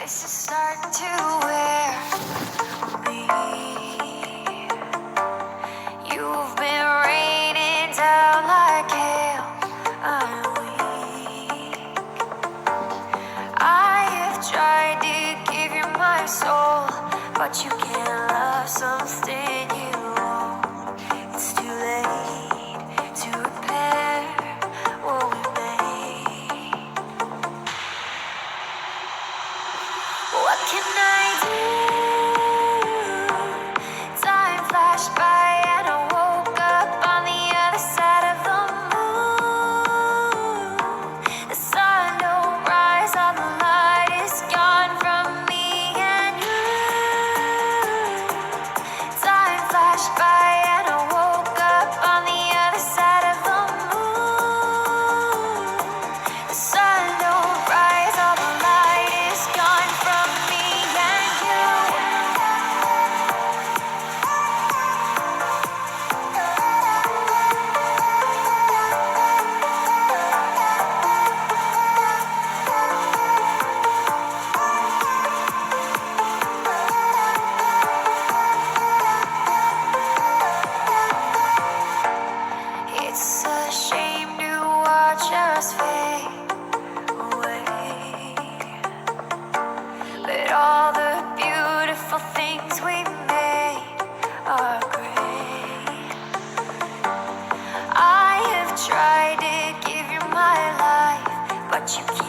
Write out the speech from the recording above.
This is starting to wear me. You've been raining down like hail. I'm weak. I have tried to give you my soul, but you can't love something you own. It's too late to repair what we made. What can I do? Time flashed by and I woke up on the other side of the moon. The sun don't rise, all the light is gone from me and you. Time flashed by and I woke up on the other side of the moon. The sun don't rise, all the light is gone from me and you. It's a shame to watch us fade away, but all the beautiful things we made are great. I have tried to give you my life, but you can't.